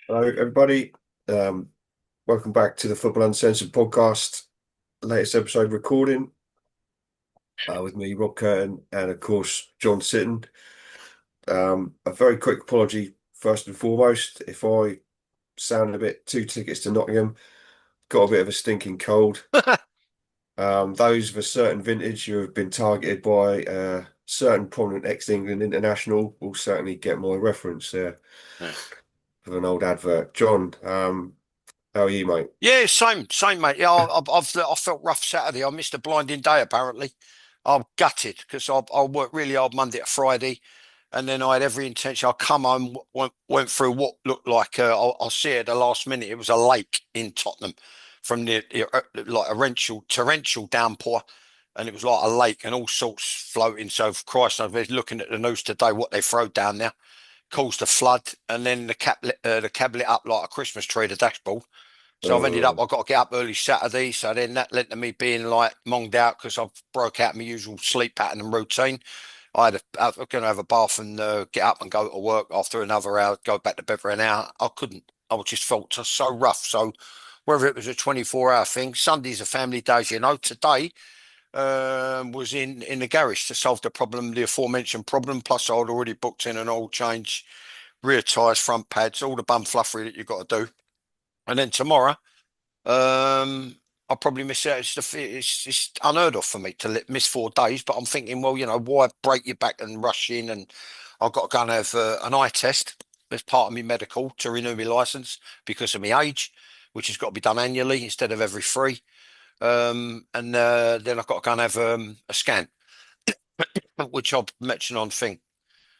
Hello, everybody. Um, Welcome back to the Football Uncensored podcast. Latest episode recording with me, Rob Kirton, and of course, John Sitton. A very quick apology, first and foremost, if I sound a bit two tickets to Nottingham. Got a bit of a stinking cold. Those of a certain vintage who have been targeted by certain prominent ex-England international will certainly get my reference there Yeah. of an old advert. John, how are you, mate? Yeah, same, mate. Yeah, I felt rough Saturday. I missed a blinding day apparently. I'm gutted because I worked really hard Monday to Friday, and then I had every intention. I come home, went through what looked like I'll see it at the last minute. It was a lake in Tottenham from like a torrential downpour, and it was like a lake and all sorts floating. So, for Christ, I was looking at the news today what they throw down there caused a flood, and then the cab lit up like a Christmas tree, the dashboard. So I've ended up, Oh, I've got to get up early Saturday. So then that led to me being like monged out because I've broke out my usual sleep pattern and routine. I was going to have a bath and get up and go to work after another hour, go back to bed for an hour. I couldn't. I just felt so rough. So whether it was a 24-hour thing, Sunday's a family day, as you know. Today was in the garage to solve the problem, the aforementioned problem. Plus, I'd already booked in an oil change, rear tyres, front pads, all the bum fluffery that you've got to do. And then tomorrow. I'll probably miss out. It's unheard of for me to miss 4 days, but I'm thinking, well, why break your back and rush in? And I've got to go and have an eye test as part of my medical to renew my license because of my age, which has got to be done annually instead of every three. And then I've got to go and have a scan, which I've mentioned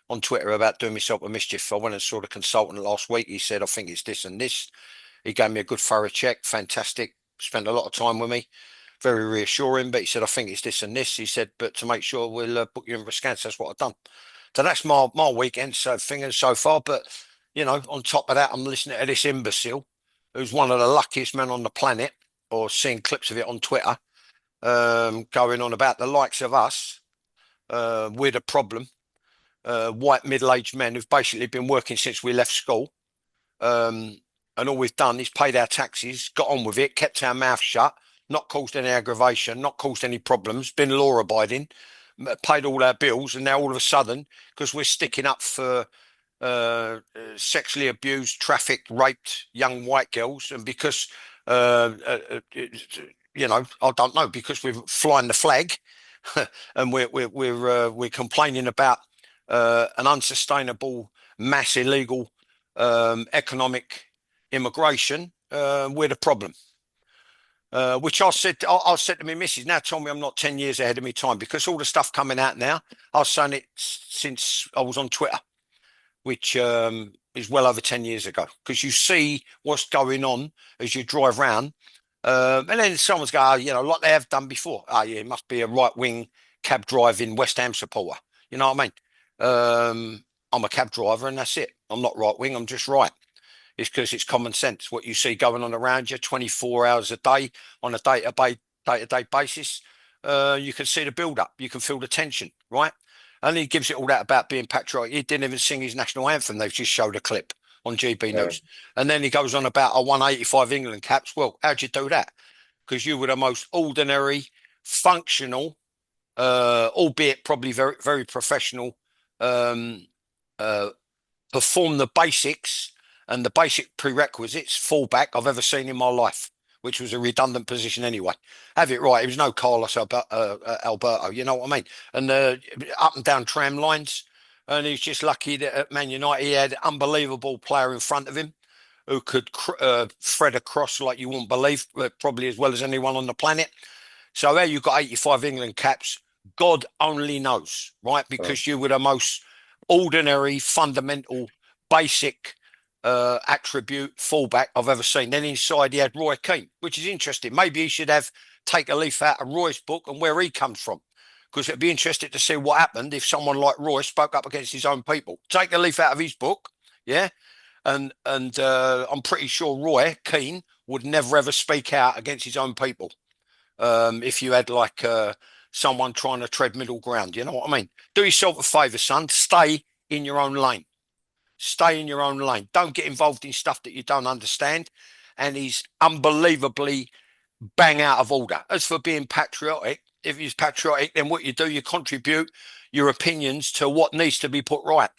on Twitter about doing myself a mischief. I went and saw the consultant last week. He said, I think it's this and this. He gave me a good thorough check. Fantastic. Spent a lot of time with me. Very reassuring. But he said, I think it's this and this. He said, but to make sure we'll book you in for scans. That's what I've done. So that's my weekend so fingers so far. But on top of that, I'm listening to this imbecile who's one of the luckiest men on the planet, or seeing clips of it on Twitter, going on about the likes of us. We're the problem. White middle-aged men who've basically been working since we left school. Um, and all we've done is paid our taxes, got on with it, kept our mouth shut, not caused any aggravation, not caused any problems, been law abiding, paid all our bills, and now all of a sudden, because we're sticking up for sexually abused, trafficked, raped young white girls, and because I don't know, because we're flying the flag, and we're complaining about an unsustainable mass illegal economic immigration, we're the problem. Which I said to my missus, now tell me I'm not 10 years ahead of my time because all the stuff coming out now, I was saying it since I was on Twitter, which is well over 10 years ago. Because you see what's going on as you drive around. And then someone's going, like they have done before. Oh, yeah, it must be a right wing cab driving West Ham supporter. You know what I mean? I'm a cab driver and that's it. I'm not right wing, I'm just right. It's because it's common sense. What you see going on around you 24 hours a day on a day-to-day basis, you can see the build-up. You can feel the tension, right? And he gives it all that about being patriotic. He didn't even sing his national anthem. They've just showed a clip on GB yeah. News. And then he goes on about a 185 England caps. Well, how'd you do that? Because you were the most ordinary, functional, albeit probably very, very professional, um, uh, perform the basics and the basic prerequisites fullback I've ever seen in my life, which was a redundant position anyway. Have it right. It was no Carlos Alberto, you know what I mean? And up and down tram lines. And he's just lucky that at Man United he had an unbelievable player in front of him who could thread across like you wouldn't believe, probably as well as anyone on the planet. So there you've got 85 England caps. God only knows, right? Oh, Because you were the most ordinary, fundamental, basic attribute fullback I've ever seen. Then inside he had Roy Keane, which is interesting. Maybe he should have take a leaf out of Roy's book and where he comes from. Because it'd be interesting to see what happened if someone like Roy spoke up against his own people. Take a leaf out of his book, yeah, and I'm pretty sure Roy Keane would never ever speak out against his own people. If you had like someone trying to tread middle ground. You know what I mean? Do yourself a favour, son. Stay in your own lane. Stay in your own lane. Don't get involved in stuff that you don't understand. And he's unbelievably bang out of order. As for being patriotic, if he's patriotic, then what you do, you contribute your opinions to what needs to be put right.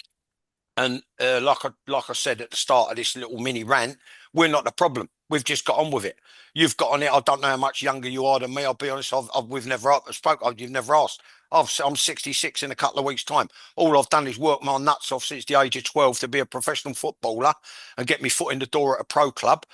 And like I said at the start of this little mini rant, we're not the problem. We've just got on with it. You've got on it. I don't know how much younger you are than me. I'll be honest. We've never spoke. You've never asked. I'm 66 in a couple of weeks' time. All I've done is work my nuts off since the age of 12 to be a professional footballer and get me foot in the door at a pro club.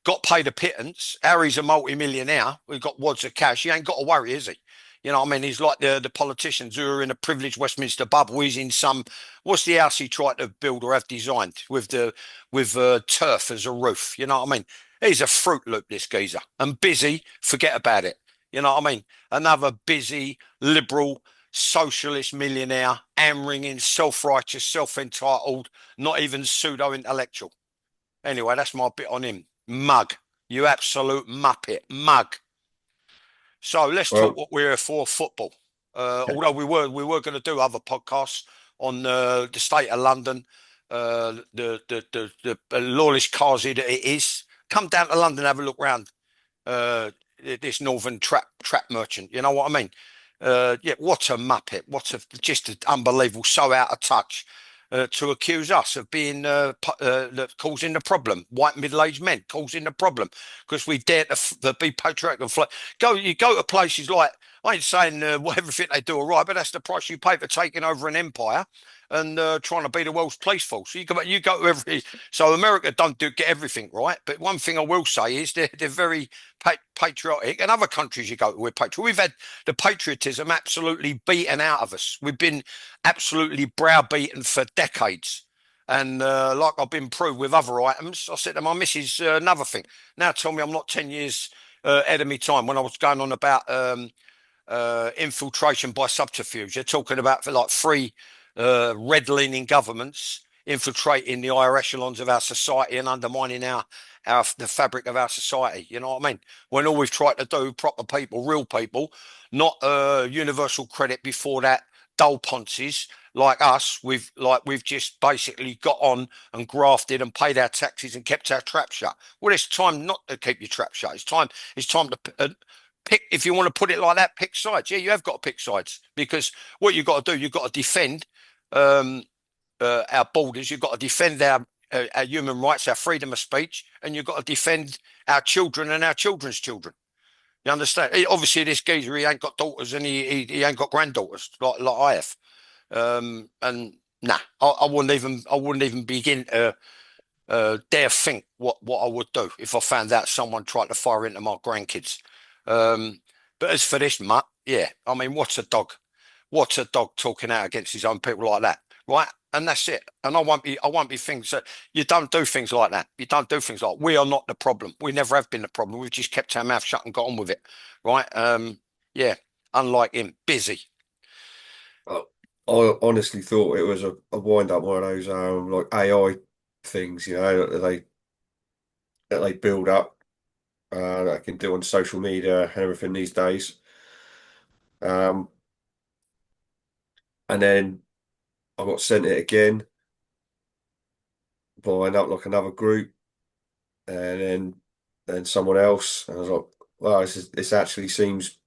Got paid a pittance. Harry's a multi-millionaire. We've got wads of cash. He ain't got to worry, is he? You know what I mean? He's like the politicians who are in a privileged Westminster bubble. He's in some, what's the house he tried to build or have designed with turf as a roof? You know what I mean? He's a Fruit Loop, this geezer, and busy. Forget about it. You know what I mean? Another busy liberal socialist millionaire, hand-wringing, self-righteous, self-entitled, not even pseudo-intellectual. Anyway, that's my bit on him. Mug, you absolute muppet, mug. So let's talk Well, what we're here for, football. Although we were going to do other podcasts on the state of London, the lawless causey that it is. Come down to London, have a look round this northern trap merchant. You know what I mean? Yeah, what a muppet! What a just unbelievable, so out of touch. To accuse us of being causing the problem, white middle-aged men causing the problem because we dare to be patriotic and fly. You go to places like I ain't saying everything they do all right, but that's the price you pay for taking over an empire and trying to be the world's police force. You go to every so America don't get everything right, but one thing I will say is they're very patriotic, and other countries you go to we're patriotic. We've had the patriotism absolutely beaten out of us. We've been absolutely browbeaten for decades. And like I've been proved with other items, I said to my missus, another thing. Now tell me I'm not 10 years ahead of me time when I was going on about infiltration by subterfuge. They're talking about for like three red-leaning governments infiltrating the higher echelons of our society and undermining the fabric of our society. You know what I mean? When all we've tried to do, proper people, real people, not universal credit before that, dull ponces like us, we've just basically got on and grafted and paid our taxes and kept our trap shut. Well, it's time not to keep your trap shut. It's time to pick, if you want to put it like that, pick sides. Yeah, you have got to pick sides because what you've got to do, you've got to defend um, our borders, you've got to defend our human rights, our freedom of speech, and you've got to defend our children and our children's children. You understand? Obviously, this geezer, he ain't got daughters and he ain't got granddaughters like I have. And nah, I wouldn't even begin to dare think what I would do if I found out someone tried to fire into my grandkids. Um, but as for this mutt, yeah, I mean, what's a dog? What's a dog talking out against his own people like that, right? And that's it. And I won't be things that you don't do things like that. You don't do things like we are not the problem. We never have been the problem. We've just kept our mouth shut and got on with it, right? Yeah. Unlike him, busy. I I honestly thought it was a wind up, one of those like AI things, that they build up that I can do on social media and everything these days. Um, and then I got sent it again by like another group, and then someone else, and I was like, "Wow, this actually seems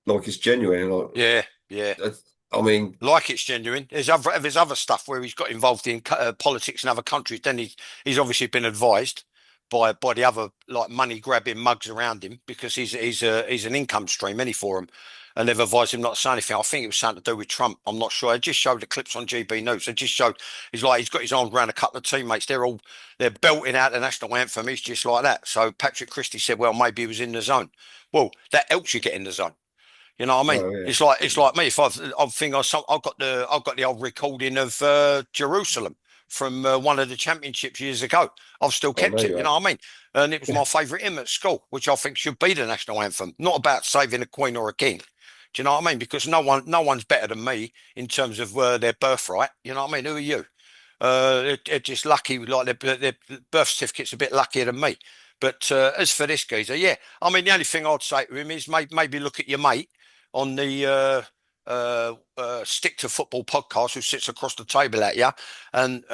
like it's genuine." Yeah, yeah. Like, I mean, Like it's genuine. There's other stuff where he's got involved in politics in other countries. Then he's obviously been advised by the other like money grabbing mugs around him because he's an income stream any for him, and they've advised him not to say anything. I think it was something to do with Trump. I'm not sure. It just showed the clips on GB News. It just showed he's got his arms around a couple of teammates. They're belting out the national anthem. He's just like that. So Patrick Christie said, well, maybe he was in the zone. Well, that helps you get in the zone. You know what I mean? oh yeah, It's like me. If I've got the old recording of Jerusalem from one of the championships years ago. I've still I kept know it. you You have. know what I mean? And it was my favourite hymn at school, which I think should be the national anthem. Not about saving a queen or a king. Do you know what I mean? Because no one's better than me in terms of their birthright. You know what I mean? Who are you? They're just lucky. Like their birth certificate's a bit luckier than me. But as for this geezer, yeah. I mean, the only thing I'd say to him is maybe look at your mate on the stick to football podcast who sits across the table at you and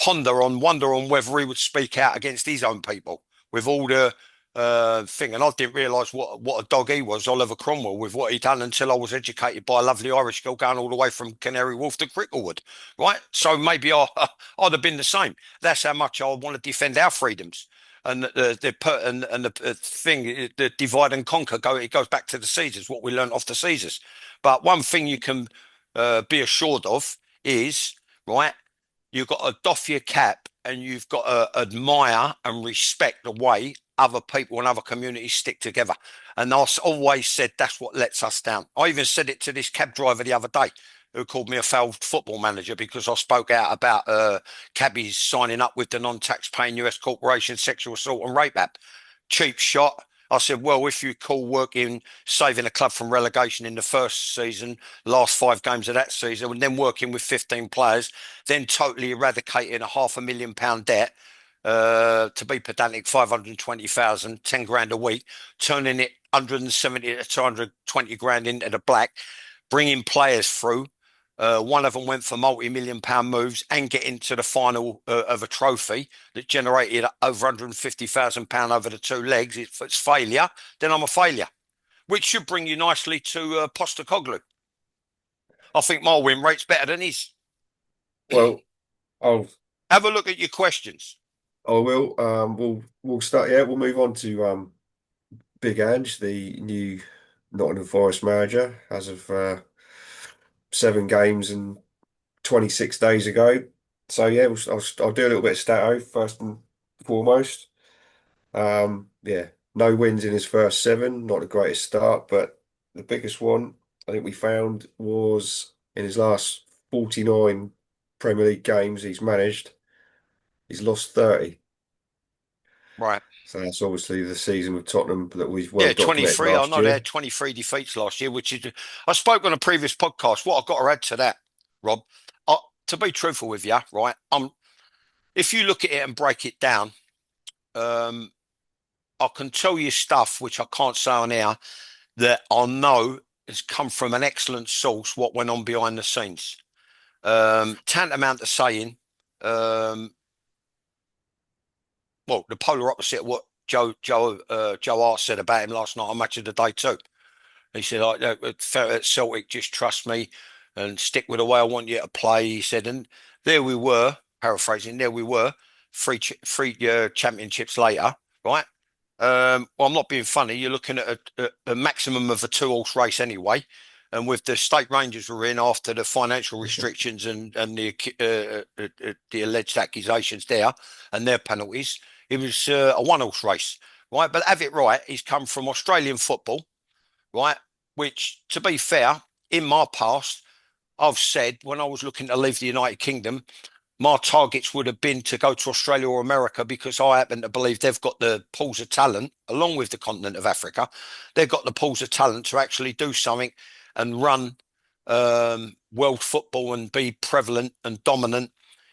wonder on whether he would speak out against his own people with all the thing. And I didn't realise what a dog he was, Oliver Cromwell, with what he done until I was educated by a lovely Irish girl going all the way from Canary Wharf to Cricklewood, right? So maybe I'd have been the same. That's how much I want to defend our freedoms. And the thing, the divide and conquer, it goes back to the Caesars, what we learned off the Caesars. But one thing you can be assured of is, right, you've got to doff your cap and you've got to admire and respect the way other people and other communities stick together. And I've always said that's what lets us down. I even said it to this cab driver the other day who called me a failed football manager because I spoke out about cabbies signing up with the non-tax-paying US corporation sexual assault and rape app. Cheap shot. I said, well, if you call working, saving a club from relegation in the first season, last 5 games of that season, and then working with 15 players, then totally eradicating a £500,000 debt, to be pedantic, 520,000, 10 grand a week, turning it 170 to 220 grand into the black, bringing players through. One of them went for multi-million-pound moves and getting to the final of a trophy that generated over £150,000 over the 2 legs. If it's failure, then I'm a failure, which should bring you nicely to Postecoglou. I think my win rate's better than his. Well, I'll Have a look at your questions. I will. We'll start. Yeah, we'll move on to Big Ange, the new Nottingham Forest manager, as of 7 games and 26 days ago. So yeah, I'll do a little bit of stato first and foremost. Yeah, no wins in his first 7, not the greatest start, but the biggest one I think we found was in his last 49 Premier League games he's managed, he's lost 30. Right. So that's obviously the season with Tottenham that we've well Yeah, documented 23. I last know they year. had 23 defeats last year, which is, I spoke on a previous podcast. What I've got to add to that, Rob, to be truthful with you, right? If you look at it and break it down, um, I can tell you stuff which I can't say on air that I know has come from an excellent source, what went on behind the scenes. Tantamount to saying, um, well, the polar opposite of what Joe Hart said about him last night on Match of the Day too. He said, felt at Celtic, just trust me and stick with the way I want you to play. He said, and there we were, paraphrasing, there we were, three championships later, right? Well, I'm not being funny. You're looking at a maximum of a 2 horse race anyway. And with the state rangers were in after the financial restrictions and the alleged accusations there and their penalties, it was a 1 horse race, right? But have it right, he's come from Australian football, right? Which, to be fair, in my past, I've said when I was looking to leave the United Kingdom, my targets would have been to go to Australia or America because I happen to believe they've got the pools of talent, along with the continent of Africa. They've got the pools of talent to actually do something and run world football and be prevalent and dominant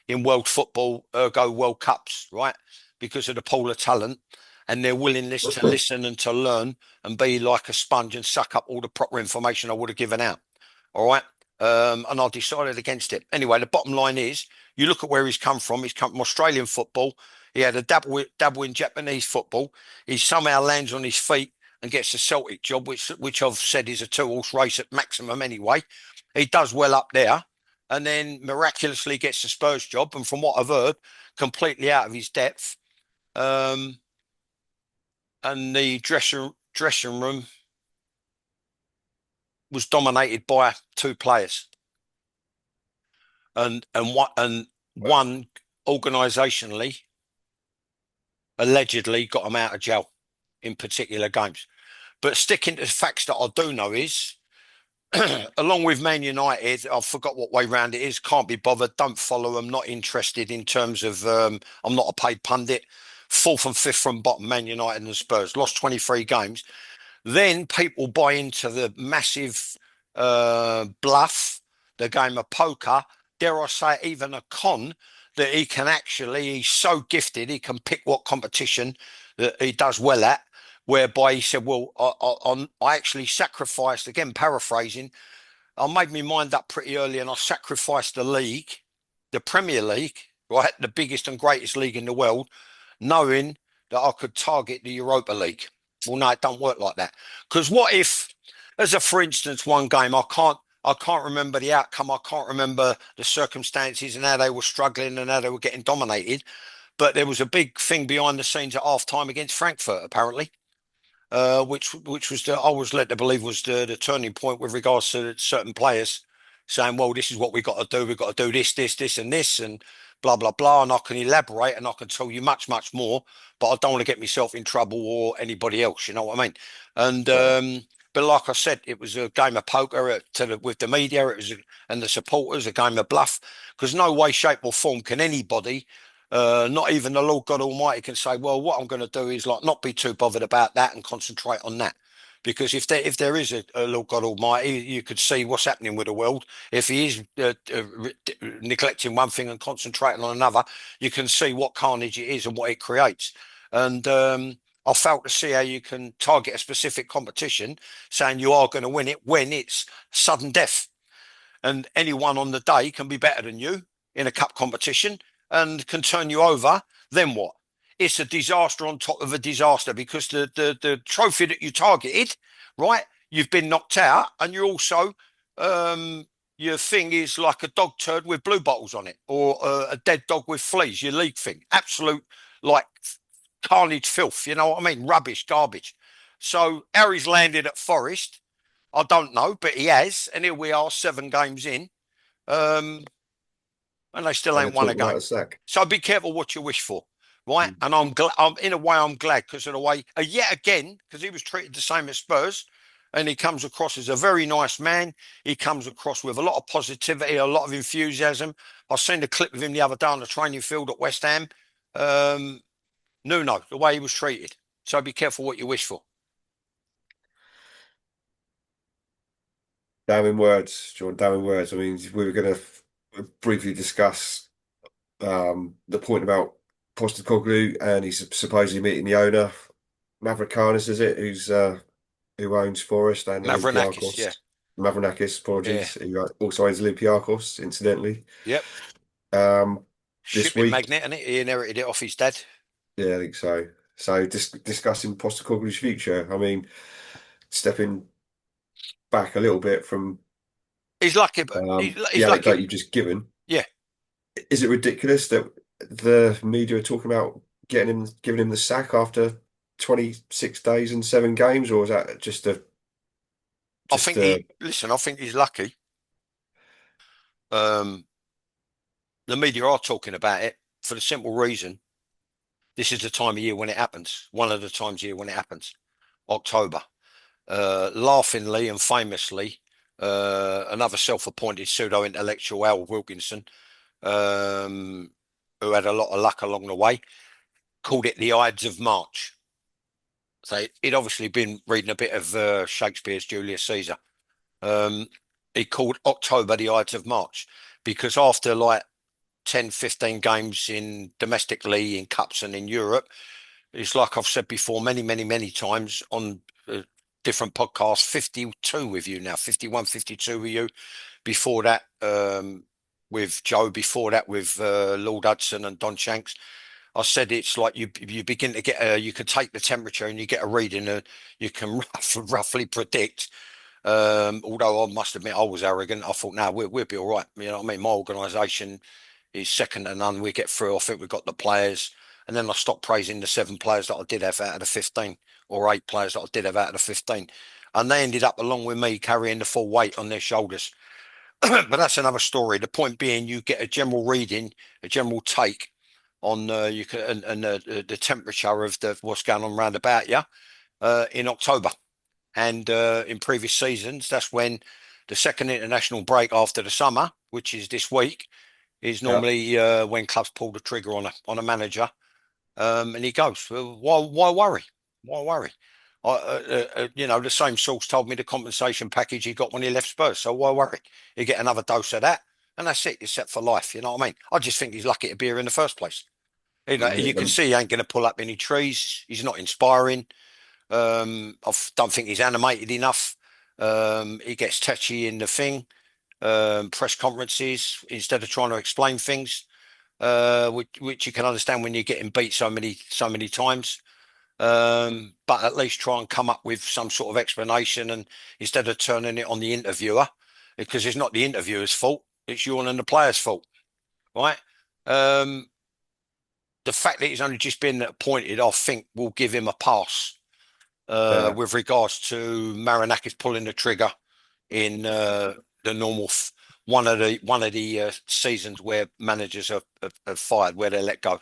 in world football, ergo World Cups, right? Because of the pool of talent and their willingness to listen and to learn and be like a sponge and suck up all the proper information I would have given out. All right. And I decided against it. Anyway, the bottom line is you look at where he's come from. He's come from Australian football. He had a dabble in Japanese football. He somehow lands on his feet and gets a Celtic job, which I've said is a 2 horse race at maximum anyway. He does well up there and then miraculously gets the Spurs job. And from what I've heard, completely out of his depth. And the dressing room was dominated by 2 players. And one organisationally allegedly got him out of jail in particular games. But sticking to the facts that I do know is, along with Man United, I forgot what way round it is. Can't be bothered. Don't follow them. Not interested in terms of. I'm not a paid pundit. Fourth and fifth from bottom, Man United and Spurs lost 23 games. Then people buy into the massive bluff, the game of poker, dare I say, even a con that he can actually, he's so gifted, he can pick what competition that he does well at, whereby he said, well, I actually sacrificed, again, paraphrasing, I made my mind up pretty early, and I sacrificed the league, the Premier League, right, the biggest and greatest league in the world, knowing that I could target the Europa League. Well, no, it don't work like that. Because what if, as a for instance, one game I can't remember the outcome. I can't remember the circumstances and how they were struggling and how they were getting dominated. But there was a big thing behind the scenes at half time against Frankfurt, apparently, which was I was led to believe was the turning point with regards to certain players saying, "Well, this is what we got to do. We've got to do this, this, this, and this, and blah blah blah." And I can elaborate and I can tell you much, much more, but I don't want to get myself in trouble or anybody else. You know what I mean? And Right. but like I said, it was a game of poker with the media. And the supporters, a game of bluff, because no way, shape, or form can anybody not even the Lord God Almighty can say, well, what I'm going to do is like not be too bothered about that and concentrate on that. Because if there is a Lord God Almighty, you could see what's happening with the world. If he is neglecting one thing and concentrating on another, you can see what carnage it is and what it creates. And I failed to see how you can target a specific competition, saying you are going to win it when it's sudden death and anyone on the day can be better than you in a cup competition and can turn you over, then what? It's a disaster on top of a disaster because the trophy that you targeted, right? You've been knocked out, and you're also your thing is like a dog turd with blue bottles on it, or a dead dog with fleas. Your league thing, absolute like carnage, filth. You know what I mean? Rubbish, garbage. So Harry's landed at Forest. I don't know, but he has, and here we are, 7 games in, um, and they still And they're ain't won a talking about game. a sack. So be careful what you wish for, right? Mm. And I'm glad. I'm in a way, I'm glad because of the way, yet again, because he was treated the same as Spurs, and he comes across as a very nice man. He comes across with a lot of positivity, a lot of enthusiasm. I seen the clip of him the other day on the training field at West Ham. Um, Nuno, the way he was treated. So be careful what you wish for. Damning words, John. Damning words. I mean, we were going to briefly discuss the point about Postecoglou, and he's supposedly meeting the owner, Mavropanos, is it? Who owns Forest and Mavronakis, yeah, Olympiacos. Mavropanos, yeah, apologies. Who also owns Olympiacos, incidentally. yep. Um, this Shipping week, magnet, and he inherited it off his dad. yeah, I think so. So discussing Postecoglou's future. I mean, stepping back a little bit from He's lucky, but the he's lucky. anecdote you've just given, Yeah, is it ridiculous that the media are talking about giving him the sack after 26 days and 7 games, or is that I just think a listen. I think he's lucky. Um, the media are talking about it for the simple reason this is the time of year when it happens. One of the times of year when it happens, October. Laughingly and famously, another self-appointed pseudo-intellectual, Al Wilkinson, um, who had a lot of luck along the way, called it the Ides of March. So he'd obviously been reading a bit of Shakespeare's Julius Caesar. Um, he called October the Ides of March because after like 10, 15 games in domestically, in cups and in Europe, it's like I've said before many, many, many times on different podcasts, 52 with you now, 51, 52 with you. Before that, with Joe, before that with Lord Hudson and Don Shanks. I said it's like you begin to get you can take the temperature and you get a reading and you can roughly predict. Although I must admit I was arrogant, I thought, no, we'll be all right. You know what I mean? My organisation is second to none. We get through. I think we've got the players. And then I stopped praising the 7 players that I did have out of the 15 or 8 players that I did have out of the 15. And they ended up along with me carrying the full weight on their shoulders. But that's another story. The point being, you get a general reading, a general take on you can and the temperature of what's going on round about you in October. And in previous seasons, that's when the second international break after the summer, which is this week, is yeah. normally when clubs pull the trigger on a manager, and he goes, well, why worry? Why worry? The same source told me the compensation package he got when he left Spurs. So why worry? You get another dose of that, and that's it. You're set for life. You know what I mean? I just think he's lucky to be here in the first place. You know, Yeah, you can see he ain't going to pull up any trees. He's not inspiring. I don't think he's animated enough. He gets touchy in the thing. press conferences instead of trying to explain things, which you can understand when you're getting beat so many times. But at least try and come up with some sort of explanation, and instead of turning it on the interviewer, because it's not the interviewer's fault, it's your and the player's fault, right? Um, the fact that he's only just been appointed, I think, will give him a pass Yeah, with regards to Marinakis pulling the trigger in the normal one of the seasons where managers are fired, where they let go.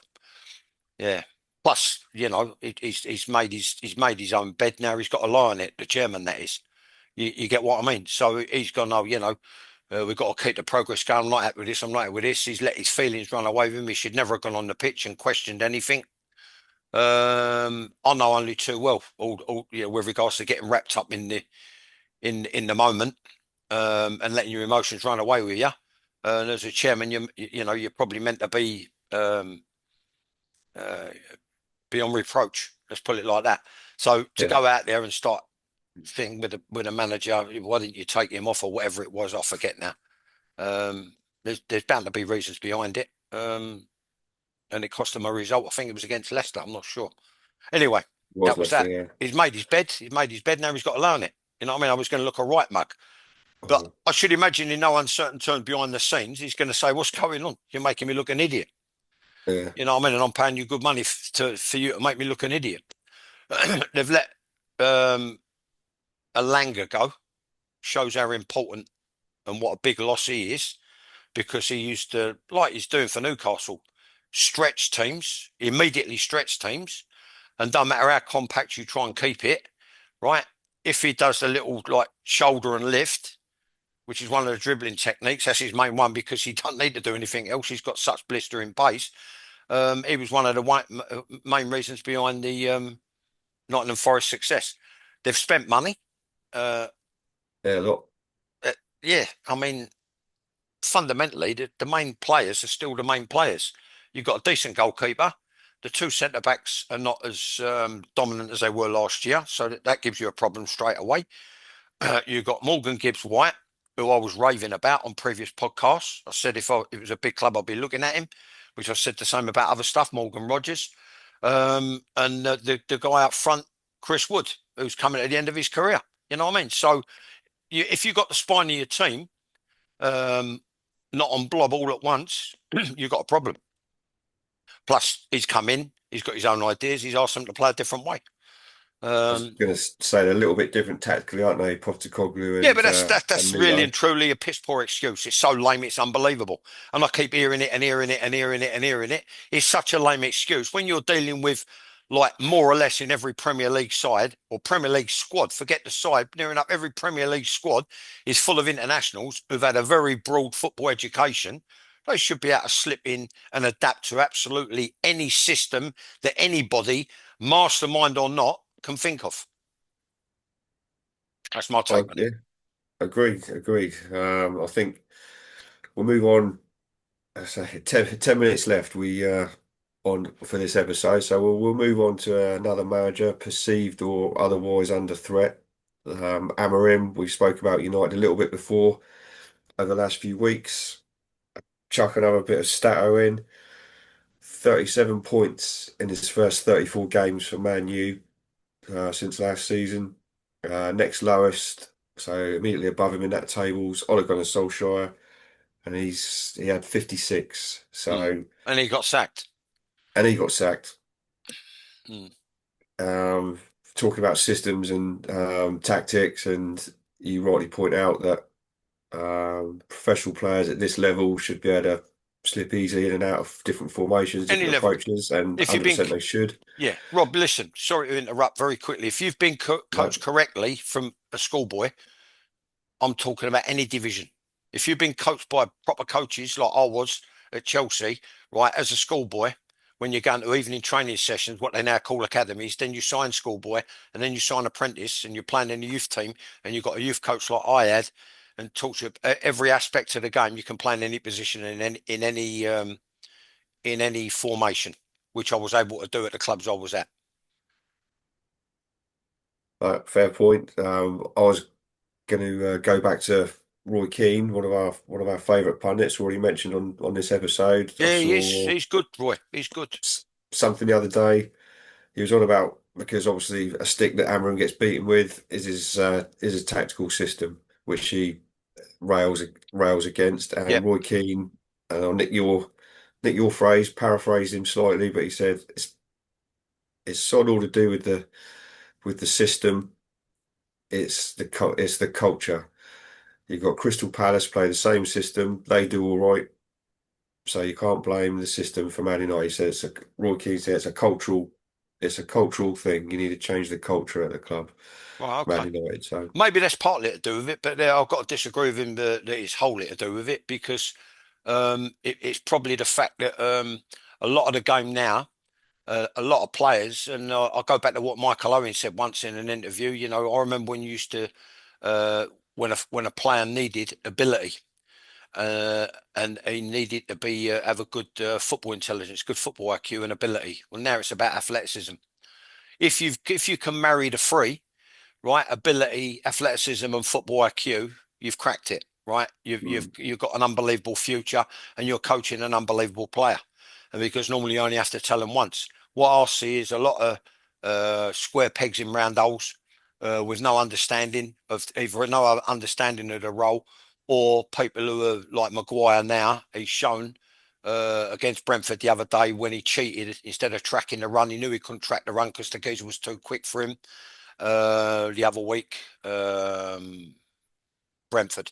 Yeah. Plus, he's made his own bed now. He's got a lie on it. The chairman, that is. You get what I mean? So he's gone. Oh, we've got to keep the progress going. I'm not happy with this. I'm not happy with this. He's let his feelings run away with him. He should never have gone on the pitch and questioned anything. I know only too well, with regards to getting wrapped up in the moment, and letting your emotions run away with you. And as a chairman, you're probably meant to uh, be on reproach. Let's put it like that. So to yeah, go out there and start thing with a manager, why didn't you take him off or whatever it was? I forget now. There's bound to be reasons behind it. And it cost them a result. I think it was against Leicester. I'm not sure. Anyway, was that was Leicester, that. yeah. He's made his bed. He's made his bed. Now he's got to learn it. You know what I mean? I was going to look a right mug. But Mhm. I should imagine in no uncertain terms behind the scenes, he's going to say, "What's going on? You're making me look an idiot." Yeah, You know what I mean? And I'm paying you good money for you to make me look an idiot. They've let um, a Langer go. Shows how important and what a big loss he is, because he used to, like he's doing for Newcastle, stretch teams, immediately stretch teams, and don't matter how compact you try and keep it, right? If he does a little like shoulder and lift, which is one of the dribbling techniques, that's his main one because he doesn't need to do anything else. He's got such blistering pace. He was one of the main reasons behind the Nottingham Forest success. They've spent money. Uh, yeah, a lot. uh, yeah, I mean, fundamentally, the main players are still the main players. You've got a decent goalkeeper. The two centre backs are not as dominant as they were last year, so that gives you a problem straight away. You've got Morgan Gibbs White, who I was raving about on previous podcasts. I said if it was a big club, I'd be looking at him, which I said the same about other stuff, Morgan Rogers. And the guy up front, Chris Wood, who's coming at the end of his career. You know what I mean? So if you've got the spine of your team, um, not on blob all at once, you've got a problem. Plus, he's come in, he's got his own ideas, he's asked them to play a different way. I was Um, going to say they're a little bit different tactically, aren't they? Postecoglou Yeah, but that's that, and that's really Nuno. and truly a piss poor excuse. It's so lame, it's unbelievable. And I keep hearing it and hearing it and hearing it and hearing it. It's such a lame excuse when you're dealing with like more or less in every Premier League side or Premier League squad. Forget the side, near enough every Premier League squad is full of internationals who've had a very broad football education. They should be able to slip in and adapt to absolutely any system that anybody, mastermind or not, can think of. That's my take on it. Yeah, agreed, agreed. I think we'll move on. So 10 minutes left. We on for this episode, so we'll move on to another manager, perceived or otherwise under threat. Amarim. We spoke about United a little bit before over the last few weeks. Chuck another bit of stato in. 37 points in his first 34 games for Man U since last season. Next lowest, so immediately above him in that table's Ole Gunnar Solskjaer, and he had 56. Mm. So And he got sacked. and he got sacked. Mm. Um, Talking about systems and tactics, and you rightly point out that professional players at this level should be able to slip easily in and out of different formations, Any different level. approaches, and If you've been, 100% they should. yeah, Rob, listen, sorry to interrupt very quickly. If you've been No, coached correctly from a schoolboy, I'm talking about any division. If you've been coached by proper coaches like I was at Chelsea, right, as a schoolboy, when you're going to evening training sessions, what they now call academies, then you sign schoolboy and then you sign apprentice and you're playing in the youth team and you've got a youth coach like I had and taught you every aspect of the game. You can play in any position in any formation, which I was able to do at the clubs I was at. fair point. I was going to go back to Roy Keane, one of our favourite pundits, already mentioned on this episode. I Yeah, he is. saw He's good, Roy. He's good. something the other day. He was on about because obviously a stick that Amram gets beaten with is his tactical system, which he rails rails against. And Yep. Roy Keane, and I'll nick your phrase, paraphrase him slightly, but he said it's not all to do with the system. It's the culture. You've got Crystal Palace play the same system. They do all right. So you can't blame the system for Man United. So Roy Keane said it's a cultural thing. You need to change the culture at the club, Well, Man okay. United. So Maybe that's partly to do with it, but I've got to disagree with him that it's wholly to do with it because it's probably the fact that a lot of the game now, a lot of players, and I'll go back to what Michael Owen said once in an interview. You know, I remember when you used to uh, when a player needed ability. Uh, and he needed to be have a good football intelligence, good football IQ and ability. Well, now it's about athleticism. If you can marry the three, right? Ability, athleticism, and football IQ, you've cracked it, right? mm, You've got an unbelievable future, and you're coaching an unbelievable player. And because normally you only have to tell them once. What I see is a lot of square pegs in round holes with no understanding of either no understanding of the role or people who are like Maguire now. He's shown against Brentford the other day when he cheated instead of tracking the run. He knew he couldn't track the run because the geezer was too quick for him the other week. Brentford.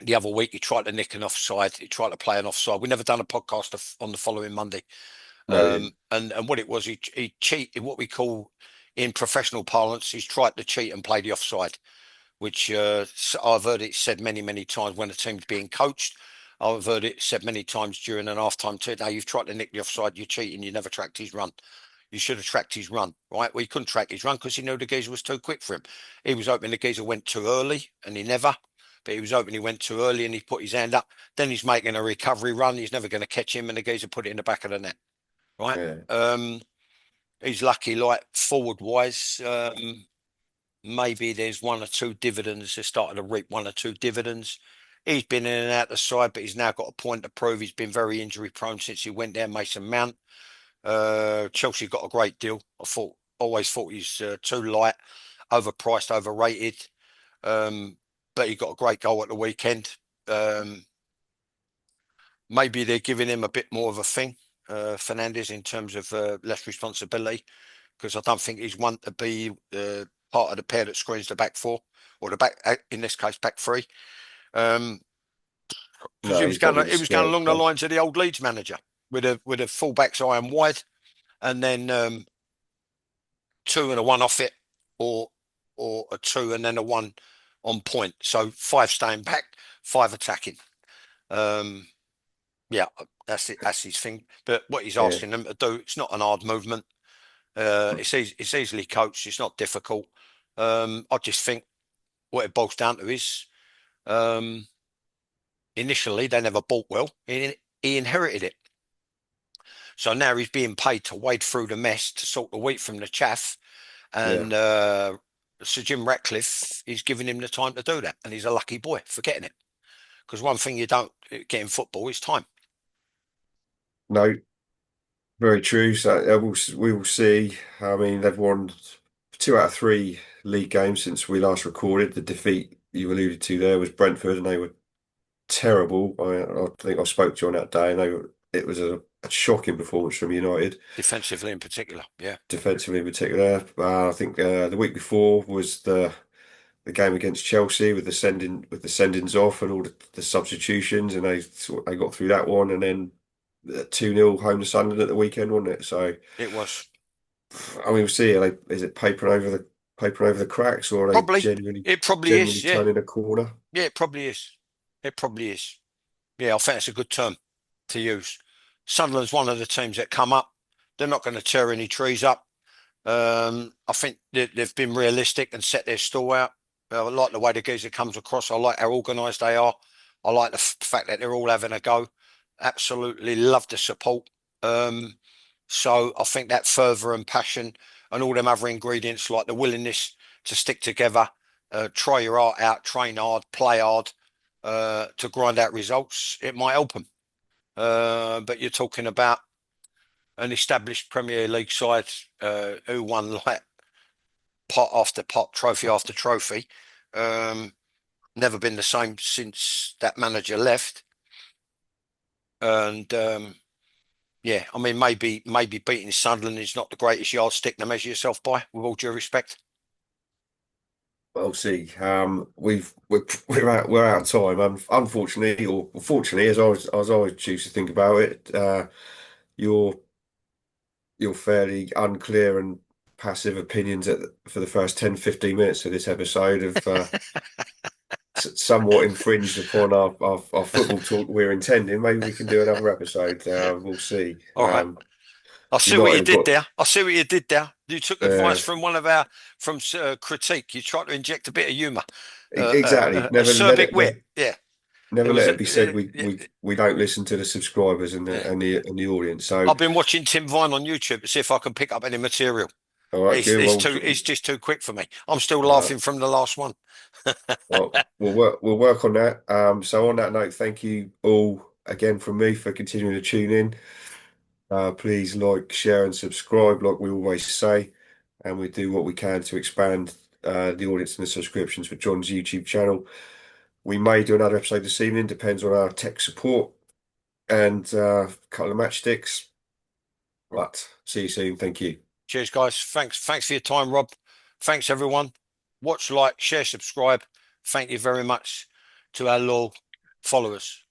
The other week, he tried to nick an offside. He tried to play an offside. We never done a podcast on the following Monday. no, he didn't. And what it was, he cheated. What we call in professional parlance, he's tried to cheat and play the offside, which I've heard it said many times when a team's being coached. I've heard it said many times during an halftime too. Now you've tried to nick the offside, you're cheating. You never tracked his run. You should have tracked his run, right? Well, he couldn't track his run because he knew the geezer was too quick for him. He was hoping the geezer went too early, and he never. But he was hoping he went too early, and he put his hand up. Then he's making a recovery run. He's never going to catch him, and the geezer put it in the back of the net, right? Yeah, He's lucky, like forward wise. Maybe there's one or two dividends. They're starting to reap one or two dividends. He's been in and out the side, but he's now got a point to prove. He's been very injury prone since he went there. Mason Mount. Chelsea got a great deal. Always thought he's too light, overpriced, overrated. Um, but he got a great goal at the weekend. Um, Maybe they're giving him a bit more of a thing, Fernandez, in terms of less responsibility, because I don't think he's one to be part of the pair that screens the back four or the back, in this case, back three. Um, because no, he's got to be the he was going square of the along the club. lines of the old Leeds manager with a fullbacks high and wide, and then two and a one off it, or a two and then a one on point. So five staying back, five attacking. Um, yeah, that's it. That's his thing. But what he's Yeah, asking them to do, it's not an hard movement. It's easily coached. It's not difficult. I just think what it boils down to is um, initially they never bought well. He inherited it. So now he's being paid to wade through the mess to sort the wheat from the chaff. yeah. And Sir Jim Ratcliffe is giving him the time to do that. And he's a lucky boy for getting it. Because one thing you don't get in football is time. No, very true. So we will see. I mean, they've won 2 out of 3 league games since we last recorded. The defeat you alluded to there was Brentford, and they were terrible. I think I spoke to you on that day, and it was a shocking performance from United, Defensively in particular. Yeah. defensively in particular. I think the week before was the game against Chelsea with the sendings off and all the substitutions, and they got through that one, and then 2-0 home to Sunderland at the weekend, wasn't it? So It was. I mean, we'll see. Is it papering over the cracks, or are they Probably. It probably genuinely is. Yeah. turning a corner? Yeah, it probably is. It probably is. Yeah, I think it's a good term to use. Sunderland's one of the teams that come up. They're not going to tear any trees up. I think they've been realistic and set their stall out. I like the way the geezer comes across. I like how organised they are. I like the fact that they're all having a go. Absolutely love the support. Um, so I think that fervour and passion and all them other ingredients like the willingness to stick together try your art out, train hard, play hard, to grind out results, it might help them. But you're talking about an established Premier League side who won like pot after pot, trophy after trophy. Um, Never been the same since that manager left. And yeah, I mean, maybe beating Sunderland is not the greatest yardstick to measure yourself by, with all due respect. We'll see. We're out of time. Unfortunately, or fortunately, as I always choose to think about it, your your fairly unclear and passive opinions for the first 10, 15 minutes of this episode have somewhat infringed upon our football talk we're intending. Maybe we can do another episode. We'll see. All right. I see what you United have did got there. I see what you did there. You took advice uh, from one of our from critique. You tried to inject a bit of humour, exactly. acerbic wit. Yeah, it Never was. let it be said Yeah, we don't listen to the subscribers yeah. and the audience. So, I've been watching Tim Vine on YouTube to see if I can pick up any material. all right, It's good. it's too it's just too quick for me. I'm still Uh, laughing from the last one. we'll work on that. So on that note, thank you all again from me for continuing to tune in. Please like, share, and subscribe, like we always say, and we do what we can to expand the audience and the subscriptions for John's YouTube channel. We may do another episode this evening, depends on our tech support and a couple of matchsticks. But see you soon. Thank you. Cheers, guys. Thanks for your time, Rob. Thanks, everyone. Watch, like, share, subscribe. Thank you very much to our loyal followers.